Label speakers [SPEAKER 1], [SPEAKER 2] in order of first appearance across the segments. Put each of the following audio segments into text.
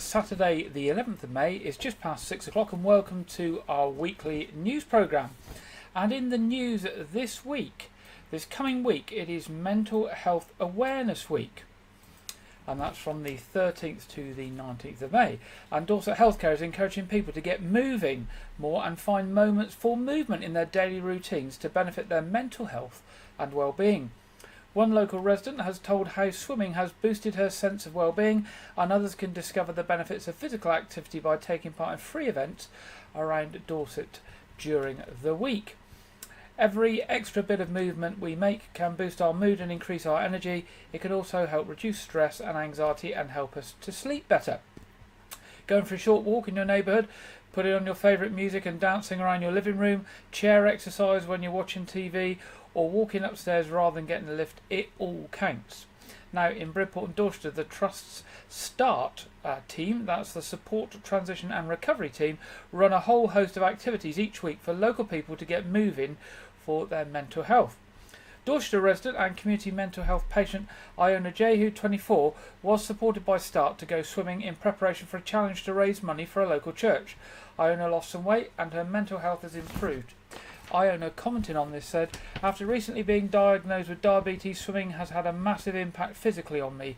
[SPEAKER 1] Saturday the 11th of May. It's just past 6 o'clock and welcome to our weekly news programme. And in the news this coming week, it is Mental Health Awareness Week. And that's from the 13th to the 19th of May. And Dorset Healthcare is encouraging people to get moving more and find moments for movement in their daily routines to benefit their mental health and well-being. One local resident has told how swimming has boosted her sense of well-being, and others can discover the benefits of physical activity by taking part in free events around Dorset during the week. Every extra bit of movement we make can boost our mood and increase our energy. It can also help reduce stress and anxiety and help us to sleep better. Going for a short walk in your neighbourhood, putting on your favourite music and dancing around your living room, chair exercise when you're watching TV, or walking upstairs rather than getting a lift, it all counts. Now in Bridport and Dorchester, the Trust's START team, that's the Support, Transition and Recovery team, run a whole host of activities each week for local people to get moving for their mental health. Dorchester resident and community mental health patient Iona Jehu, 24, was supported by START to go swimming in preparation for a challenge to raise money for a local church. Iona lost some weight and her mental health has improved. Iona, commenting on this, said, "After recently being diagnosed with diabetes, swimming has had a massive impact physically on me.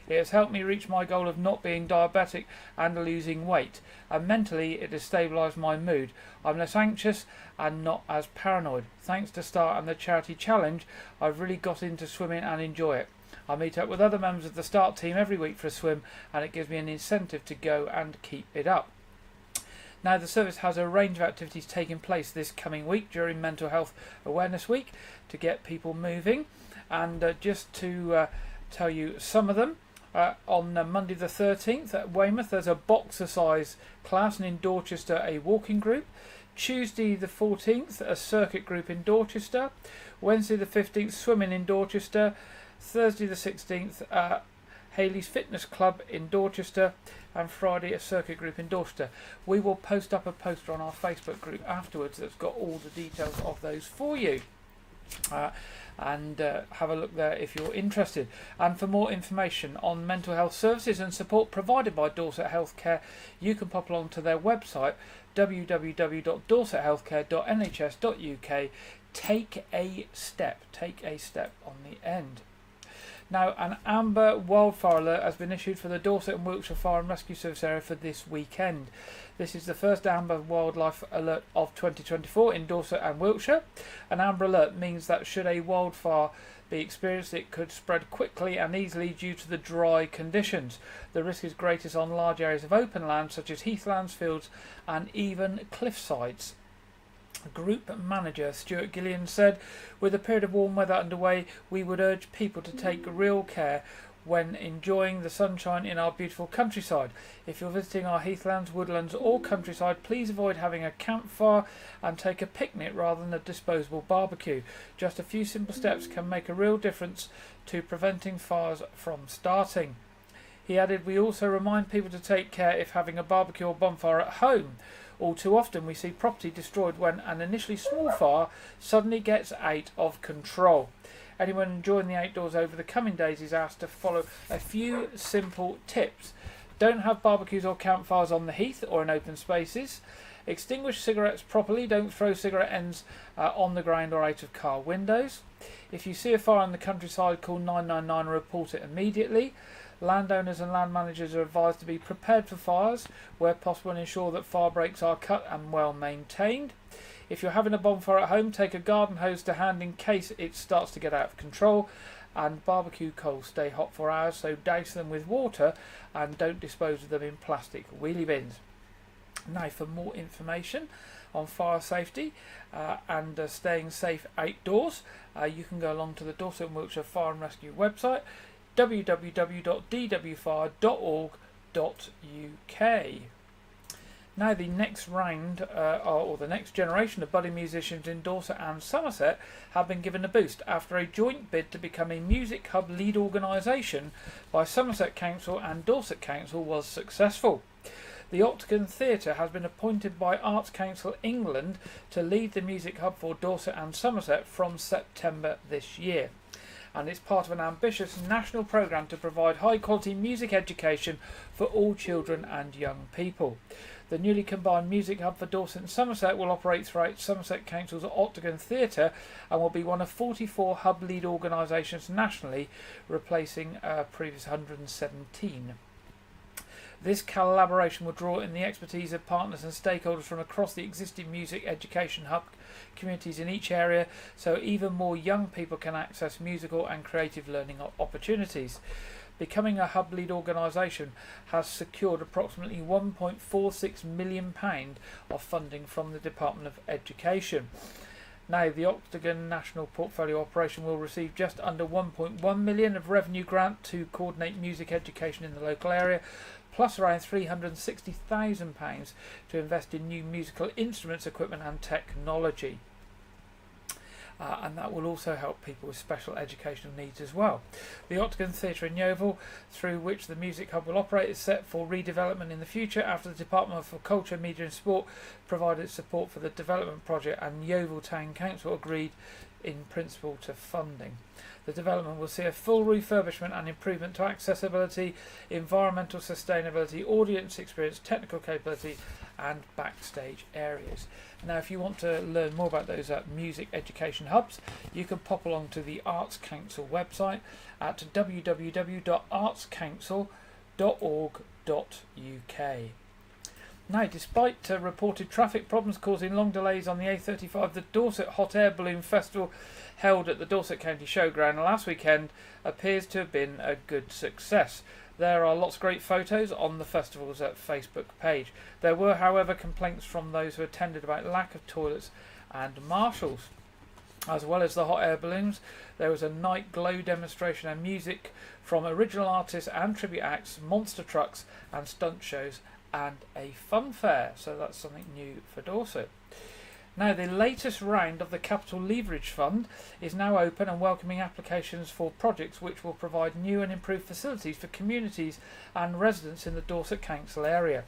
[SPEAKER 1] It has helped me reach my goal of not being diabetic and losing weight, and mentally it has stabilised my mood. I'm less anxious and not as paranoid. Thanks to START and the charity challenge, I've really got into swimming and enjoy it. I meet up with other members of the START team every week for a swim, and it gives me an incentive to go and keep it up." Now, the service has a range of activities taking place this coming week during Mental Health Awareness Week to get people moving. And just to tell you some of them, on Monday the 13th at Weymouth, there's a boxercise class, and in Dorchester, a walking group. Tuesday the 14th, a circuit group in Dorchester. Wednesday the 15th, swimming in Dorchester. Thursday the 16th, Haley's Fitness Club in Dorchester, and Friday a circuit group in Dorchester. We will post up a poster on our Facebook group afterwards that's got all the details of those for you. And have a look there if you're interested. And for more information on mental health services and support provided by Dorset Healthcare, you can pop along to their website www.dorsethealthcare.nhs.uk. Take a step on the end. Now, an amber wildfire alert has been issued for the Dorset and Wiltshire Fire and Rescue Service area for this weekend. This is the first amber wildlife alert of 2024 in Dorset and Wiltshire. An amber alert means that should a wildfire be experienced, it could spread quickly and easily due to the dry conditions. The risk is greatest on large areas of open land such as heathlands, fields and even cliff sides. Group manager Stuart Gillian said, "With a period of warm weather underway, we would urge people to take real care when enjoying the sunshine in our beautiful countryside. If you're visiting our heathlands, woodlands or countryside, please avoid having a campfire and take a picnic rather than a disposable barbecue. Just a few simple steps can make a real difference to preventing fires from starting." He added, "We also remind people to take care if having a barbecue or bonfire at home. All too often we see property destroyed when an initially small fire suddenly gets out of control. Anyone enjoying the outdoors over the coming days is asked to follow a few simple tips. Don't have barbecues or campfires on the heath or in open spaces. Extinguish cigarettes properly. Don't throw cigarette ends on the ground or out of car windows. If you see a fire in the countryside, call 999 and report it immediately. Landowners and land managers are advised to be prepared for fires, where possible, and ensure that fire breaks are cut and well maintained. If you're having a bonfire at home, take a garden hose to hand in case it starts to get out of control. And barbecue coals stay hot for hours, so douse them with water and don't dispose of them in plastic wheelie bins. Now, for more information on fire safety and staying safe outdoors, you can go along to the Dorset and Wiltshire Fire and Rescue website, www.dwfire.org.uk. Now, the next round, or the next generation of budding musicians in Dorset and Somerset have been given a boost after a joint bid to become a music hub lead organisation by Somerset Council and Dorset Council was successful. The Octagon Theatre has been appointed by Arts Council England to lead the music hub for Dorset and Somerset from September this year. and it's part of an ambitious national programme to provide high quality music education for all children and young people. The newly combined Music Hub for Dorset and Somerset will operate throughout Somerset Council's Octagon Theatre and will be one of 44 hub lead organisations nationally, replacing a previous 117. This collaboration will draw in the expertise of partners and stakeholders from across the existing music education hub communities in each area, so even more young people can access musical and creative learning opportunities. Becoming a hub lead organisation has secured approximately £1.46 million of funding from the Department of Education. Now, the Octagon National Portfolio Operation will receive just under £1.1 million of revenue grant to coordinate music education in the local area, plus around £360,000 to invest in new musical instruments, equipment and technology. And that will also help people with special educational needs as well. The Octagon Theatre in Yeovil, through which the Music Hub will operate, is set for redevelopment in the future after the Department for Culture, Media and Sport provided support for the development project and Yeovil Town Council agreed in principle to funding. The development will see a full refurbishment and improvement to accessibility, environmental sustainability, audience experience, technical capability and backstage areas. Now, if you want to learn more about those music education hubs, you can pop along to the Arts Council website at www.artscouncil.org.uk. Now, despite reported traffic problems causing long delays on the A35, the Dorset Hot Air Balloon Festival held at the Dorset County Showground last weekend appears to have been a good success. There are lots of great photos on the festival's Facebook page. There were, however, complaints from those who attended about lack of toilets and marshals. As well as the hot air balloons, there was a night glow demonstration and music from original artists and tribute acts, monster trucks and stunt shows, and a fun fair. So that's something new for Dorset. Now, the latest round of the Capital Leverage Fund is now open and welcoming applications for projects which will provide new and improved facilities for communities and residents in the Dorset Council area.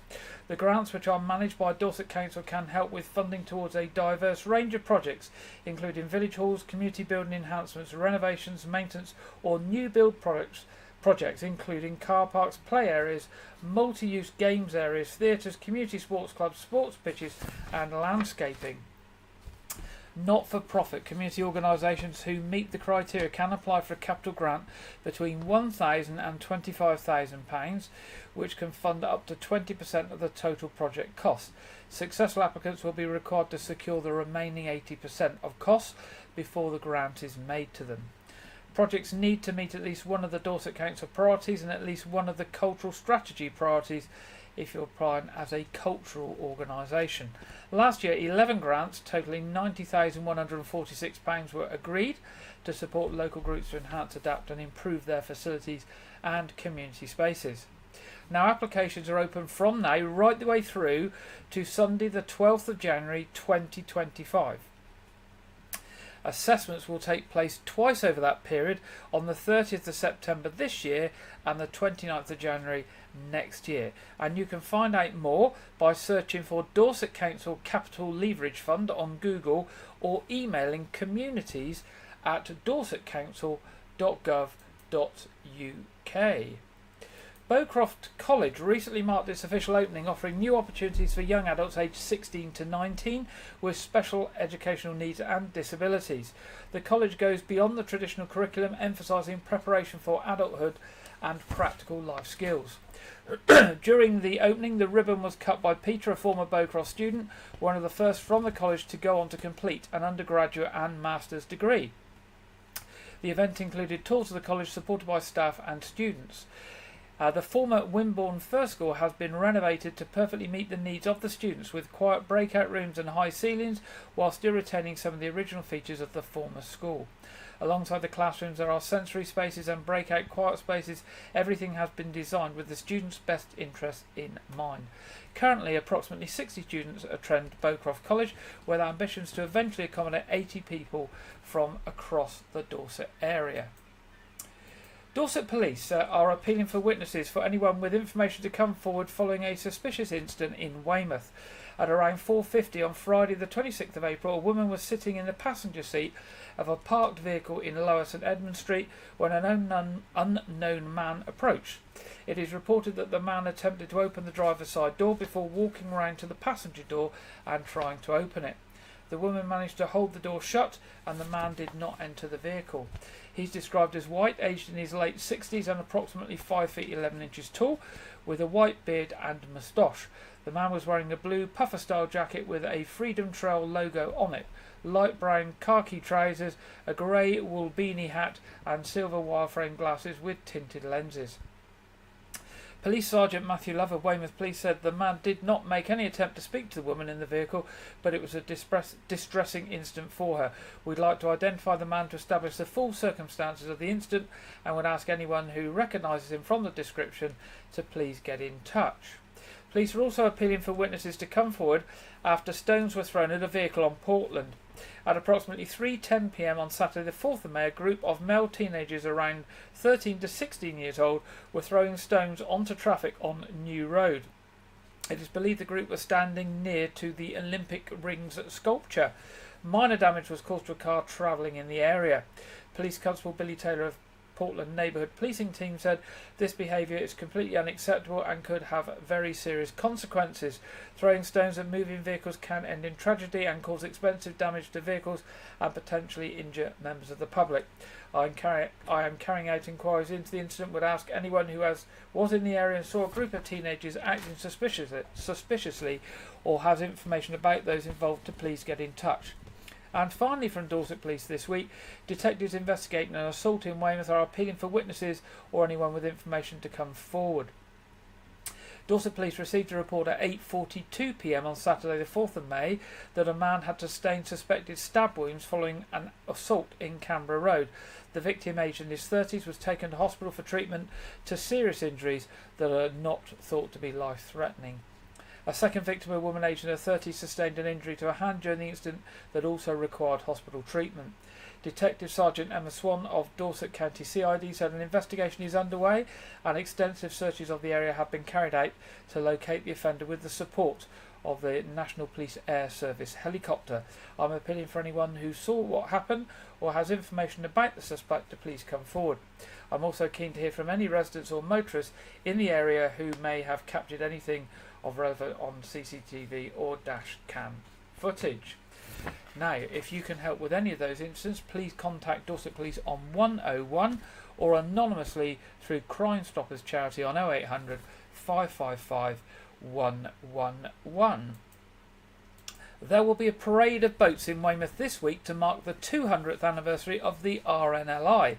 [SPEAKER 1] The grants, which are managed by Dorset Council, can help with funding towards a diverse range of projects, including village halls, community building enhancements, renovations, maintenance or new build projects including car parks, play areas, multi-use games areas, theatres, community sports clubs, sports pitches and landscaping. Not-for-profit community organisations who meet the criteria can apply for a capital grant between £1,000 and £25,000, which can fund up to 20% of the total project cost. Successful applicants will be required to secure the remaining 80% of costs before the grant is made to them. Projects need to meet at least one of the Dorset Council priorities and at least one of the cultural strategy priorities if you're applying as a cultural organisation. Last year, 11 grants totalling £90,146 were agreed to support local groups to enhance, adapt and improve their facilities and community spaces. Now, applications are open from now right the way through to Sunday the 12th of January 2025. Assessments will take place twice over that period, on the 30th of September this year and the 29th of January next year. And you can find out more by searching for Dorset Council Capital Leverage Fund on Google or emailing communities@dorsetcouncil.gov.uk. Bowcroft College recently marked its official opening, offering new opportunities for young adults aged 16 to 19 with special educational needs and disabilities. The college goes beyond the traditional curriculum, emphasising preparation for adulthood and practical life skills. During the opening, the ribbon was cut by Peter, a former Bowcroft student, one of the first from the college to go on to complete an undergraduate and master's degree. The event included tours of the college supported by staff and students. The former Wimborne First School has been renovated to perfectly meet the needs of the students, with quiet breakout rooms and high ceilings, while still retaining some of the original features of the former school. Alongside the classrooms, there are sensory spaces and breakout quiet spaces. Everything has been designed with the students' best interests in mind. Currently, approximately 60 students attend Bowcroft College, with ambitions to eventually accommodate 80 people from across the Dorset area. Dorset Police are appealing for witnesses for anyone with information to come forward following a suspicious incident in Weymouth. At around 4:50 on Friday the 26th of April, a woman was sitting in the passenger seat of a parked vehicle in Lower St Edmund Street when an unknown man approached. It is reported that the man attempted to open the driver's side door before walking round to the passenger door and trying to open it. The woman managed to hold the door shut and the man did not enter the vehicle. He's described as white, aged in his late 60s and approximately 5 feet 11 inches tall, with a white beard and moustache. The man was wearing a blue puffer-style jacket with a Freedom Trail logo on it, light brown khaki trousers, a grey wool beanie hat and silver wire-frame glasses with tinted lenses. Police Sergeant Matthew Love of Weymouth Police said the man did not make any attempt to speak to the woman in the vehicle, but it was a distressing incident for her. We'd like to identify the man to establish the full circumstances of the incident and would ask anyone who recognises him from the description to please get in touch. Police are also appealing for witnesses to come forward after stones were thrown at a vehicle on Portland. At approximately 3:10 p.m. on Saturday the 4th of May, a group of male teenagers around 13 to 16 years old were throwing stones onto traffic on New Road. It is believed the group was standing near to the Olympic Rings sculpture. Minor damage was caused to a car travelling in the area. Police Constable Billy Taylor of Portland Neighbourhood Policing Team said this behaviour is completely unacceptable and could have very serious consequences. Throwing stones at moving vehicles can end in tragedy and cause expensive damage to vehicles and potentially injure members of the public. I am carrying out inquiries into the incident, would ask anyone who was in the area and saw a group of teenagers acting suspiciously or has information about those involved to please get in touch. And finally, from Dorset Police this week, detectives investigating an assault in Weymouth are appealing for witnesses or anyone with information to come forward. Dorset Police received a report at 8:42 p.m. on Saturday the 4th of May that a man had sustained suspected stab wounds following an assault in Canberra Road. The victim, aged in his 30s, was taken to hospital for treatment to serious injuries that are not thought to be life-threatening. A second victim, a woman aged in her 30s, sustained an injury to her hand during the incident that also required hospital treatment. Detective Sergeant Emma Swan of Dorset County CID said an investigation is underway and extensive searches of the area have been carried out to locate the offender with the support of the National Police Air Service helicopter. I'm appealing for anyone who saw what happened or has information about the suspect to please come forward. I'm also keen to hear from any residents or motorists in the area who may have captured anything of relevant on CCTV or dash cam footage. Now, if you can help with any of those incidents, please contact Dorset Police on 101 or anonymously through Crime Stoppers Charity on 0800 555 111. There will be a parade of boats in Weymouth this week to mark the 200th anniversary of the RNLI.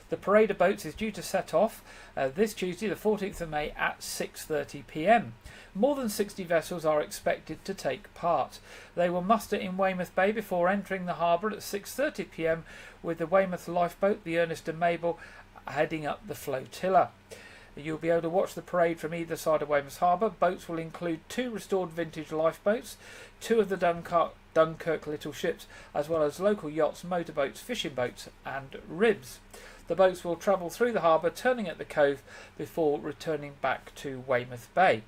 [SPEAKER 1] The parade of boats is due to set off this Tuesday, the 14th of May at 6:30 p.m. More than 60 vessels are expected to take part. They will muster in Weymouth Bay before entering the harbour at 6:30 p.m. with the Weymouth lifeboat, the Ernest and Mabel, heading up the flotilla. You'll be able to watch the parade from either side of Weymouth Harbour. Boats will include 2 restored vintage lifeboats, 2 of the Dunkirk little ships, as well as local yachts, motorboats, fishing boats and ribs. The boats will travel through the harbour, turning at the cove before returning back to Weymouth Bay.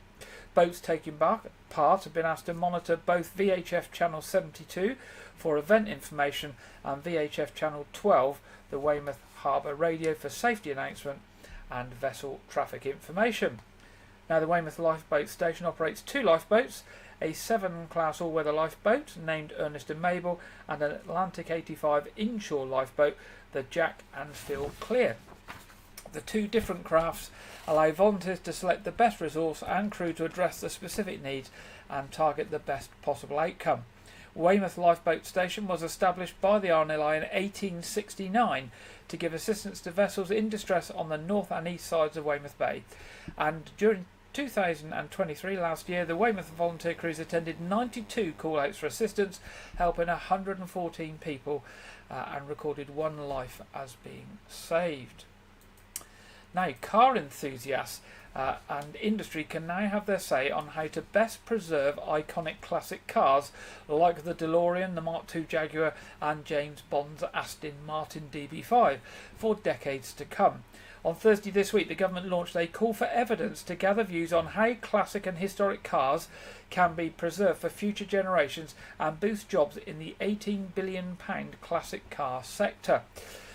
[SPEAKER 1] Boats taking part have been asked to monitor both VHF Channel 72 for event information and VHF Channel 12, the Weymouth Harbour Radio, for safety announcement and vessel traffic information. Now, the Weymouth Lifeboat Station operates 2 lifeboats, a 7 class all-weather lifeboat named Ernest and Mabel and an Atlantic 85 inshore lifeboat, the Jack and Phil Clear. The 2 different crafts allow volunteers to select the best resource and crew to address the specific needs and target the best possible outcome. Weymouth Lifeboat Station was established by the RNLI in 1869 to give assistance to vessels in distress on the north and east sides of Weymouth Bay. And during 2023, last year, the Weymouth volunteer crews attended 92 call-outs for assistance, helping 114 people and recorded 1 life as being saved. Now, car enthusiasts and industry can now have their say on how to best preserve iconic classic cars like the DeLorean, the Mark II Jaguar and James Bond's Aston Martin DB5 for decades to come. On Thursday this week, the government launched a call for evidence to gather views on how classic and historic cars can be preserved for future generations and boost jobs in the £18 billion classic car sector.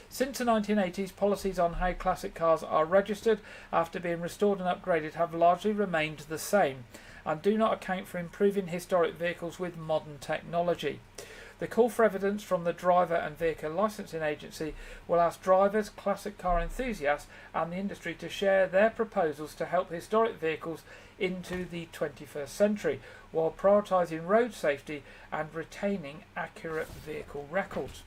[SPEAKER 1] Since the 1980s, policies on how classic cars are registered after being restored and upgraded have largely remained the same and do not account for improving historic vehicles with modern technology. The call for evidence from the Driver and Vehicle Licensing Agency will ask drivers, classic car enthusiasts and the industry to share their proposals to help historic vehicles into the 21st century while prioritising road safety and retaining accurate vehicle records.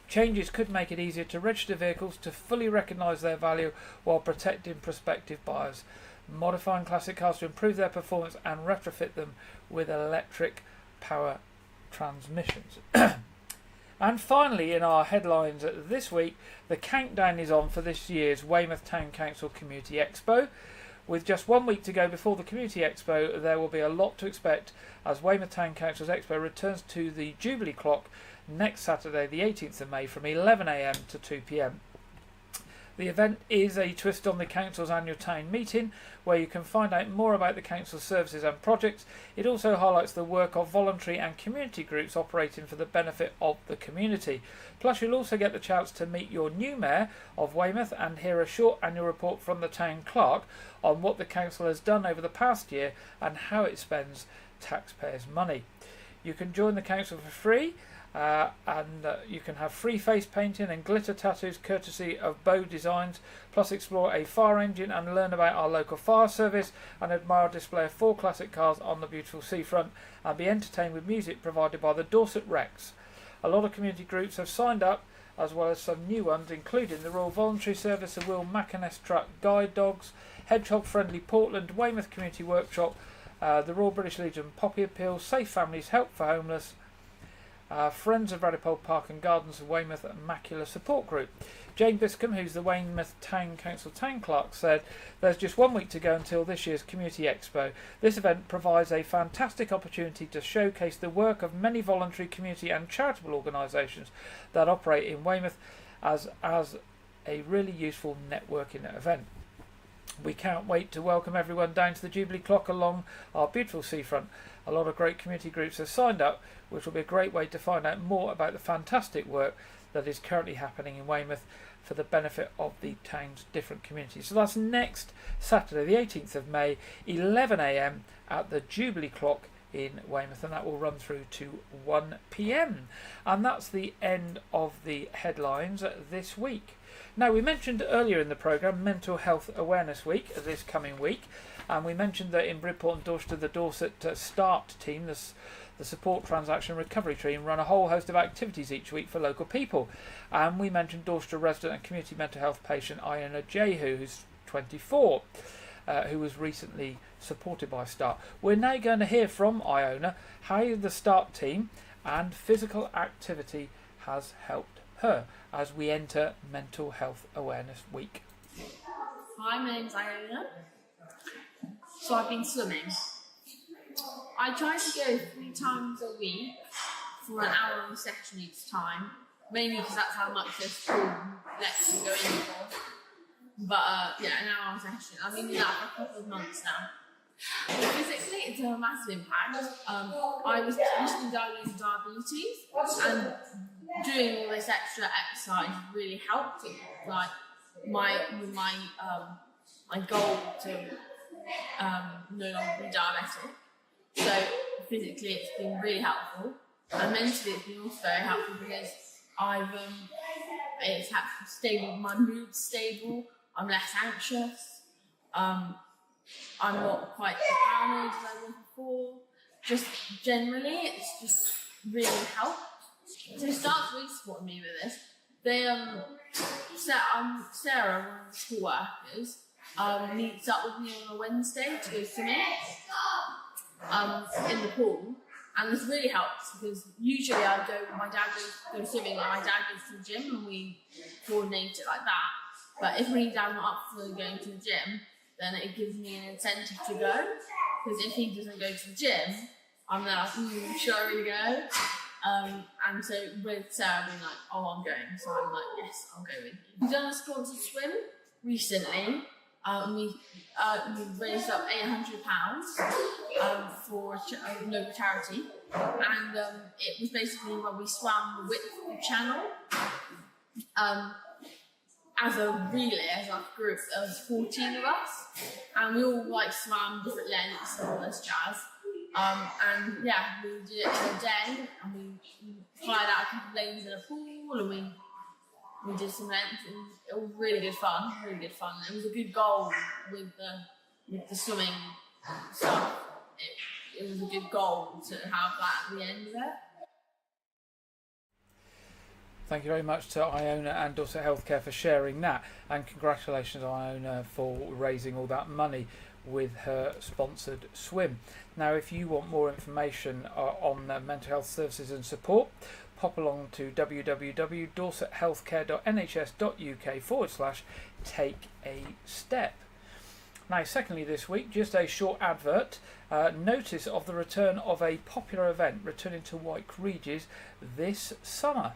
[SPEAKER 1] Changes could make it easier to register vehicles to fully recognise their value while protecting prospective buyers, modifying classic cars to improve their performance and retrofit them with electric power transmissions. And finally, in our headlines this week, the countdown is on for this year's Weymouth Town Council Community Expo. With just 1 week to go before the Community Expo, there will be a lot to expect as Weymouth Town Council's Expo returns to the Jubilee Clock next Saturday, the 18th of May, from 11 a.m. to 2 p.m. The event is a twist on the Council's annual town meeting, where you can find out more about the Council's services and projects. It also highlights the work of voluntary and community groups operating for the benefit of the community. Plus, you'll also get the chance to meet your new Mayor of Weymouth and hear a short annual report from the Town Clerk on what the Council has done over the past year and how it spends taxpayers' money. You can join the Council for free. You can have free face painting and glitter tattoos courtesy of Bow Designs, plus explore a fire engine and learn about our local fire service and admire a display of 4 classic cars on the beautiful seafront and be entertained with music provided by the Dorset Rex. A lot of community groups have signed up, as well as some new ones, including the Royal Voluntary Service, the Will Mackiness Truck Guide Dogs, Hedgehog Friendly Portland, Weymouth Community Workshop, the Royal British Legion Poppy Appeal, Safe Families, Help for Homeless, Friends of Radipole Park and Gardens of Weymouth Macular Support Group. Jane Biscombe, who's the Weymouth Town Council Town Clerk, said, "There's just 1 week to go until this year's Community Expo. This event provides a fantastic opportunity to showcase the work of many voluntary, community and charitable organisations that operate in Weymouth as a really useful networking event. We can't wait to welcome everyone down to the Jubilee Clock along our beautiful seafront. A lot of great community groups have signed up, which will be a great way to find out more about the fantastic work that is currently happening in Weymouth for the benefit of the town's different communities." So that's next Saturday, the 18th of May, 11 a.m. at the Jubilee Clock in Weymouth, and that will run through to 1 p.m. And that's the end of the headlines this week. Now, we mentioned earlier in the programme Mental Health Awareness Week this coming week, and we mentioned that in Bridport and Dorset, the Dorset START team, the Support Transaction Recovery Team, run a whole host of activities each week for local people. And we mentioned Dorset resident and community mental health patient Iona Jehu, who's 24, who was recently supported by START. We're now going to hear from Iona how the START team and physical activity has helped her as we enter Mental Health Awareness Week.
[SPEAKER 2] Hi, my name's Iona. So I've been swimming. I try to go 3 times a week for an hour session each time, mainly because that's how much this pool lets you go in for. But an hour session. I've been doing that for a couple of months now. But physically, it's a massive impact. I was recently diagnosed with diabetes, and doing all this extra exercise really helped. Like my goal to no longer be diabetic. So physically, it's been really helpful, and mentally, it's been also very helpful because it's helped stable. My mood's stable. I'm less anxious. I'm not quite as paranoid as I was before. Just generally, it's just really helped. So Start's really supported me with this. They Sarah, one of the school workers, meets up with me on a Wednesday to go swimming in the pool, and this really helps because usually my dad goes swimming, and my dad goes to the gym, and we coordinate it like that. But if my dad's not up for going to the gym, then it gives me an incentive to go, because if he doesn't go to the gym, I'm like, should I really go? And so with Sarah being like, oh, I'm going, so I'm like, yes, I'll go with you. We've done a sponsored swim, recently. We raised up £800 for a local charity, and it was basically when we swam the Whitford Channel as a relay, as a group. There was 14 of us, and we all swam different lengths and all this jazz. And yeah, we did it in a day, and we hired out a couple of lanes in a pool, and we did some lengths, and it was really good fun. It was a good goal with the swimming stuff. It was a good goal to have that at the end of it.
[SPEAKER 1] Thank you very much to Iona and Dorset Healthcare for sharing that, and congratulations Iona for raising all that money with her sponsored swim. Now, if you want more information on mental health services and support, pop along to www.dorsethealthcare.nhs.uk/take-a-step. Now, secondly this week, just a short advert. Notice of the return of a popular event returning to White Regis this summer.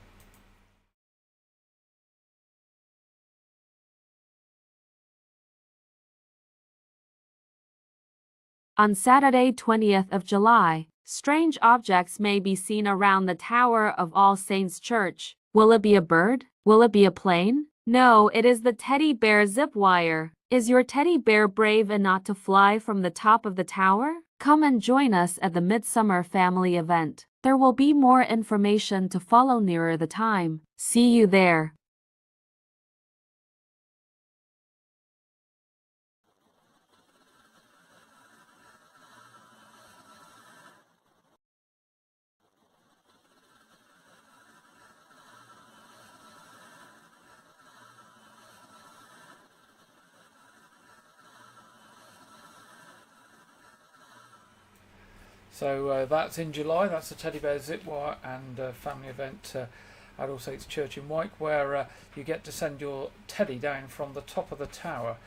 [SPEAKER 3] On Saturday, 20th of July, strange objects may be seen around the tower of All Saints Church. Will it be a bird? Will it be a plane? No, it is the teddy bear zip wire. Is your teddy bear brave enough to fly from the top of the tower? Come and join us at the Midsummer Family event. There will be more information to follow nearer the time. See you there.
[SPEAKER 1] So that's in July. That's the Teddy Bear Zip Wire and family event at All Saints Church in Wyke, where you get to send your teddy down from the top of the tower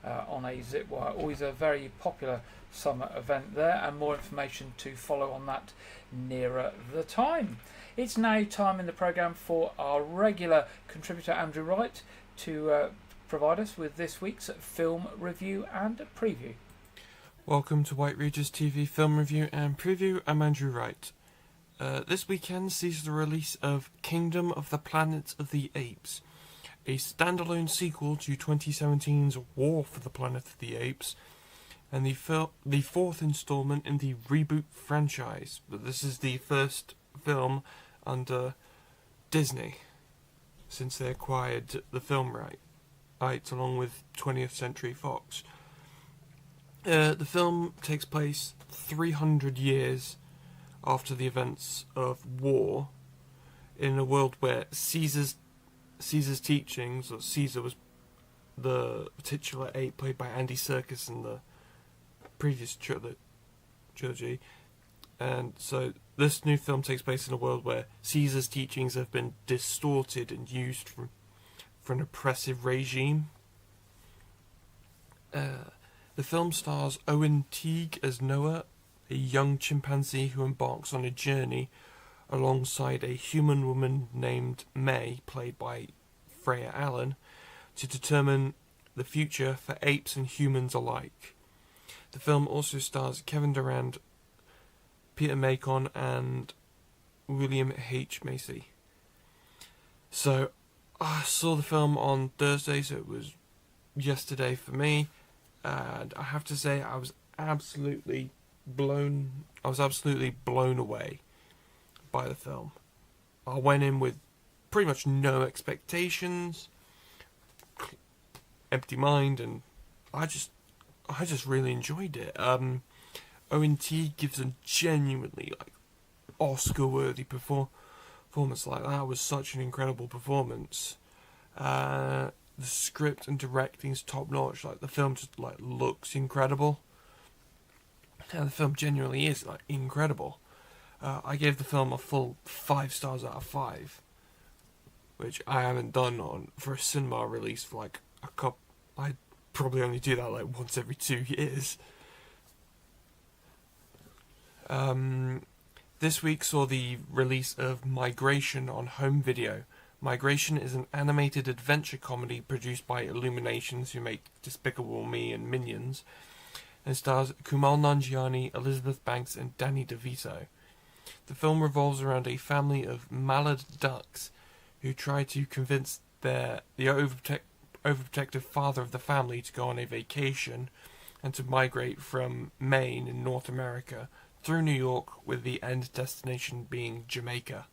[SPEAKER 1] on a zip wire. Always a very popular summer event there, and more information to follow on that nearer the time. It's now time in the programme for our regular contributor Andrew Wright to provide us with this week's film review and preview.
[SPEAKER 4] Welcome to White Regis TV Film Review and Preview. I'm Andrew Wright. This weekend sees the release of Kingdom of the Planet of the Apes, a standalone sequel to 2017's War for the Planet of the Apes, and the fourth installment in the reboot franchise. But this is the first film under Disney since they acquired the film rights along with 20th Century Fox. The film takes place 300 years after the events of war, in a world where Caesar's teachings, or Caesar was the titular ape played by Andy Serkis in the previous trilogy, and so this new film takes place in a world where Caesar's teachings have been distorted and used for an oppressive regime. The film stars Owen Teague as Noah, a young chimpanzee who embarks on a journey alongside a human woman named May, played by Freya Allen, to determine the future for apes and humans alike. The film also stars Kevin Durand, Peter Macon, and William H. Macy. So, I saw the film on Thursday, so it was yesterday for me. And I have to say, I was absolutely blown away by the film. I went in with pretty much no expectations, empty mind, and I just really enjoyed it. Owen Teague gives a genuinely Oscar-worthy performance like that. It was such an incredible performance. The script and directing is top notch. The film just looks incredible, and the film genuinely is incredible. I gave the film a full 5 stars out of 5, which I haven't done for a cinema release for a couple. I probably only do that once every 2 years. This week saw the release of Migration on home video. Migration is an animated adventure comedy produced by Illuminations, who make Despicable Me and Minions, and stars Kumail Nanjiani, Elizabeth Banks, and Danny DeVito. The film revolves around a family of mallard ducks who try to convince the overprotective father of the family to go on a vacation and to migrate from Maine in North America through New York, with the end destination being Jamaica.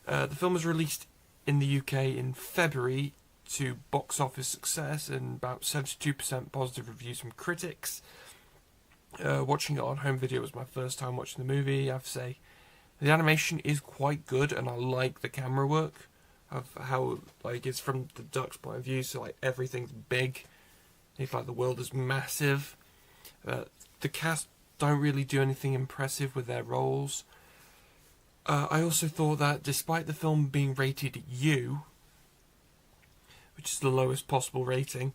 [SPEAKER 4] The film was released in the UK in February to box office success and about 72% positive reviews from critics. Watching it on home video was my first time watching the movie. I have to say, the animation is quite good, and I like the camera work of how, like, it's from the duck's point of view, so like everything's big. It's like the world is massive. The cast don't really do anything impressive with their roles. I also thought that despite the film being rated U, which is the lowest possible rating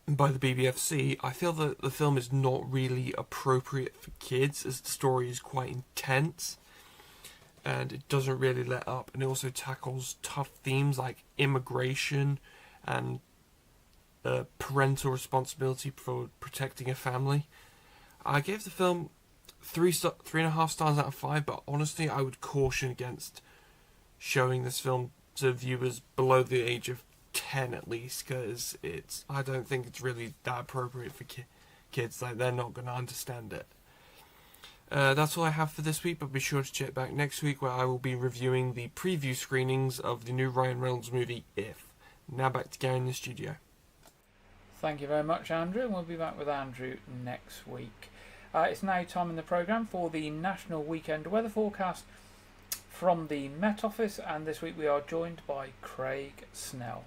[SPEAKER 4] by the BBFC, I feel that the film is not really appropriate for kids, as the story is quite intense and it doesn't really let up, and it also tackles tough themes like immigration and parental responsibility for protecting a family. I gave the film 3.5 stars out of 5, but honestly I would caution against showing this film to viewers below the age of 10 at least, because I don't think it's really that appropriate for kids. Like, they're not going to understand it. That's all I have for this week, but be sure to check back next week, where I will be reviewing the preview screenings of the new Ryan Reynolds movie If. Now back to Gary in the studio.
[SPEAKER 1] Thank you very much, Andrew, and we'll be back with Andrew next week. It's now time in the programme for the National Weekend Weather Forecast from the Met Office, and this week we are joined by Craig Snell.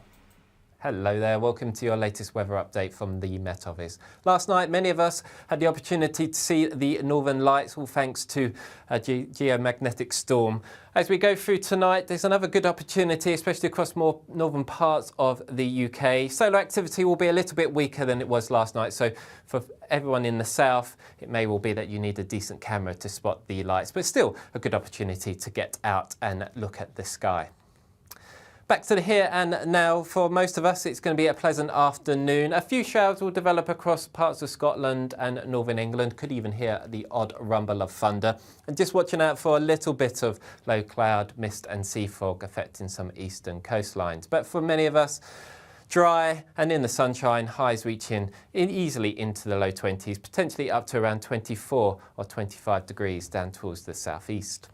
[SPEAKER 5] Hello there, welcome to your latest weather update from the Met Office. Last night, many of us had the opportunity to see the Northern Lights, all thanks to a geomagnetic storm. As we go through tonight, there's another good opportunity, especially across more northern parts of the UK. Solar activity will be a little bit weaker than it was last night, so for everyone in the south, it may well be that you need a decent camera to spot the lights, but still a good opportunity to get out and look at the sky. Back to the here and now. For most of us, it's going to be a pleasant afternoon. A few showers will develop across parts of Scotland and northern England. Could even hear the odd rumble of thunder. And just watching out for a little bit of low cloud, mist and sea fog affecting some eastern coastlines. But for many of us, dry and in the sunshine, highs reaching easily into the low 20s, potentially up to around 24 or 25 degrees down towards the southeast.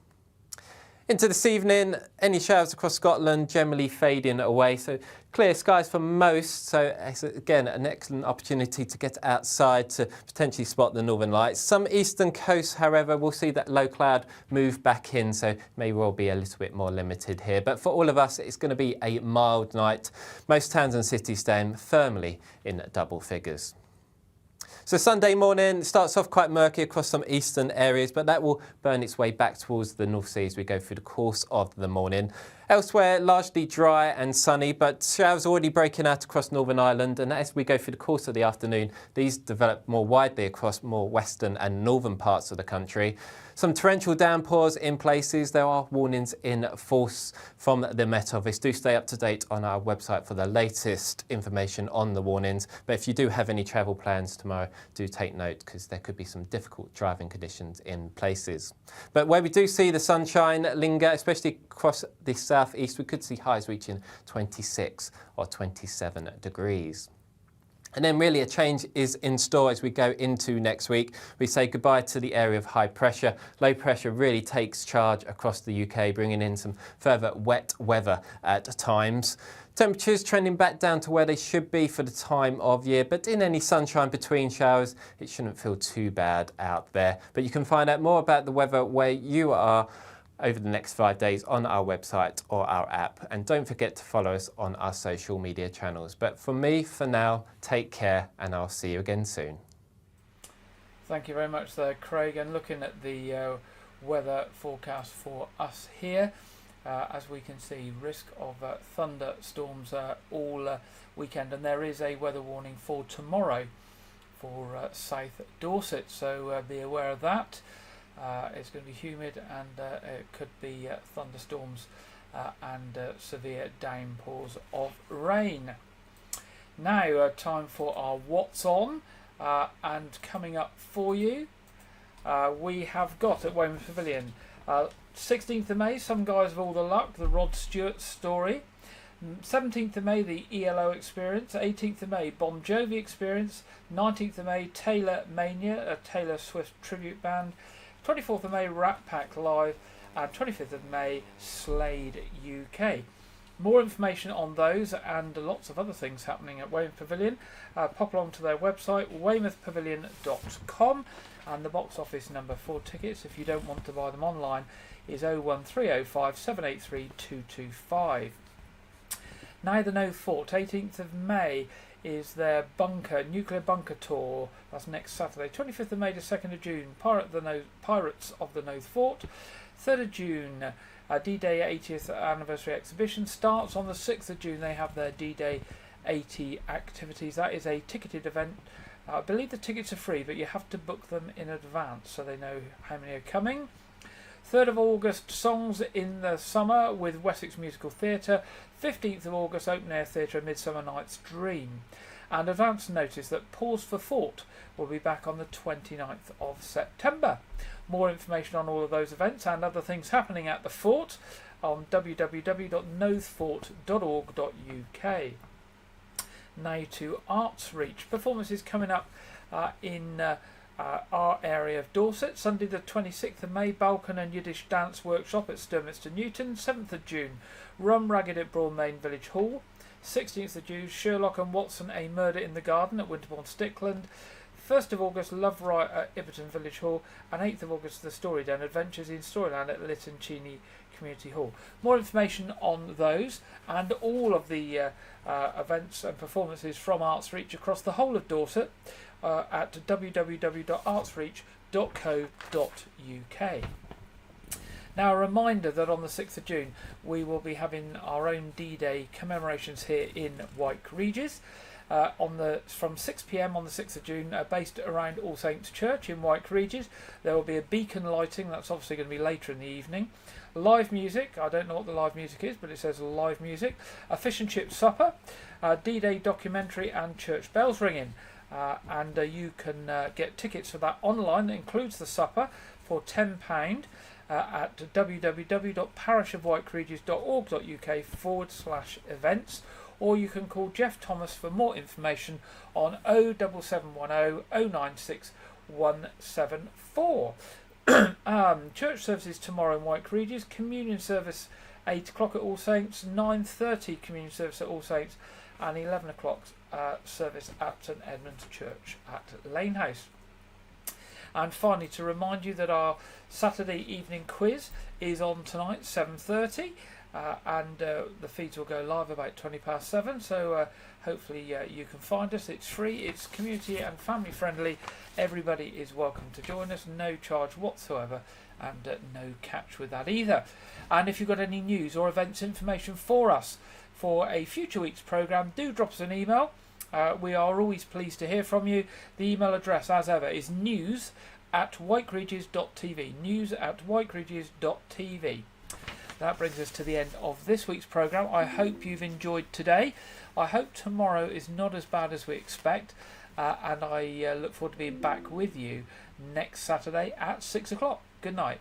[SPEAKER 5] Into this evening, any showers across Scotland generally fading away, so clear skies for most, so it's again an excellent opportunity to get outside to potentially spot the northern lights. Some eastern coasts, however, will see that low cloud move back in, so may well be a little bit more limited here. But for all of us, it's going to be a mild night. Most towns and cities staying firmly in double figures. So Sunday morning starts off quite murky across some eastern areas, but that will burn its way back towards the North Sea as we go through the course of the morning. Elsewhere, largely dry and sunny, but showers already breaking out across Northern Ireland, and as we go through the course of the afternoon, these develop more widely across more western and northern parts of the country. Some torrential downpours in places. There are warnings in force from the Met Office. Do stay up to date on our website for the latest information on the warnings. But if you do have any travel plans tomorrow, do take note, because there could be some difficult driving conditions in places. But where we do see the sunshine linger, especially across the southeast, we could see highs reaching 26 or 27 degrees. And then really a change is in store as we go into next week. We say goodbye to the area of high pressure. Low pressure really takes charge across the UK, bringing in some further wet weather at times. Temperatures trending back down to where they should be for the time of year, but in any sunshine between showers, it shouldn't feel too bad out there. But you can find out more about the weather where you are over the next 5 days on our website or our app. And don't forget to follow us on our social media channels. But for me, for now, take care, and I'll see you again soon.
[SPEAKER 1] Thank you very much there, Craig. And looking at the weather forecast for us here, as we can see, risk of thunderstorms all weekend, and there is a weather warning for tomorrow for South Dorset, so be aware of that. It's going to be humid, and it could be thunderstorms and severe downpours of rain. Now, time for our What's On, and coming up for you, we have got at Weymouth Pavilion, 16th of May, Some Guys With All the Luck, the Rod Stewart story. 17th of May, the ELO Experience. 18th of May, Bon Jovi Experience. 19th of May, Taylor Mania, a Taylor Swift tribute band. 24th of May, Rat Pack Live. And 25th of May, Slade UK. More information on those and lots of other things happening at Weymouth Pavilion, pop along to their website, weymouthpavilion.com, and the box office number for tickets, if you don't want to buy them online, is 01305 783 225. Now the No Fort, 18th of May is their nuclear bunker tour. That's next Saturday, 25th of May to 2nd of June, Pirates of the No Fort. 3rd of June, D-Day 80th anniversary exhibition starts on the 6th of June. They have their D-Day 80 activities. That is a ticketed event. I believe the tickets are free, but you have to book them in advance so they know how many are coming. 3rd of August, Songs in the Summer with Wessex Musical Theatre. 15th of August, Open Air Theatre, A Midsummer Night's Dream. And advance notice that Pause for Thought will be back on the 29th of September. More information on all of those events and other things happening at the Fort on www.nothefort.org.uk. Now to Arts Reach. Performances coming up in our area of Dorset. Sunday the 26th of May, Balkan and Yiddish Dance Workshop at Sturminster Newton. 7th of June, Rum Ragged at Broadmain Village Hall. 16th of June, Sherlock and Watson, A Murder in the Garden at Winterbourne Stickland. 1st of August, Love Riot at Iberton Village Hall. And 8th of August, The Story Den Adventures in Storyland at Lytton Cheney Community Hall. More information on those and all of the events and performances from Arts Reach across the whole of Dorset at www.artsreach.co.uk. Now, a reminder that on the 6th of June we will be having our own D-Day commemorations here in White Regis. From 6 p.m. on the 6th of June, based around All Saints Church in White Regis. There will be a beacon lighting. That's obviously going to be later in the evening. Live music. I don't know what the live music is, but it says live music. A fish and chip supper, D-Day documentary, and church bells ringing. And you can get tickets for that online. That includes the supper for £10 at www.parishofwhiteregis.org.uk/events. Or you can call Jeff Thomas for more information on 07710 096 174. Church services tomorrow in White Regis. Communion service 8 o'clock at All Saints, 9:30 communion service at All Saints, and 11 o'clock service at St Edmund's Church at Lane House. And finally, to remind you that our Saturday evening quiz is on tonight, 7:30. And the feeds will go live about 7:20, so hopefully you can find us. It's free, it's community and family friendly. Everybody is welcome to join us, no charge whatsoever, and no catch with that either. And if you've got any news or events information for us for a future week's programme, do drop us an email. We are always pleased to hear from you. The email address, as ever, is news@whiteregis.tv. news@whiteregis.tv. That brings us to the end of this week's programme. I hope you've enjoyed today. I hope tomorrow is not as bad as we expect. And I look forward to being back with you next Saturday at 6 o'clock. Good night.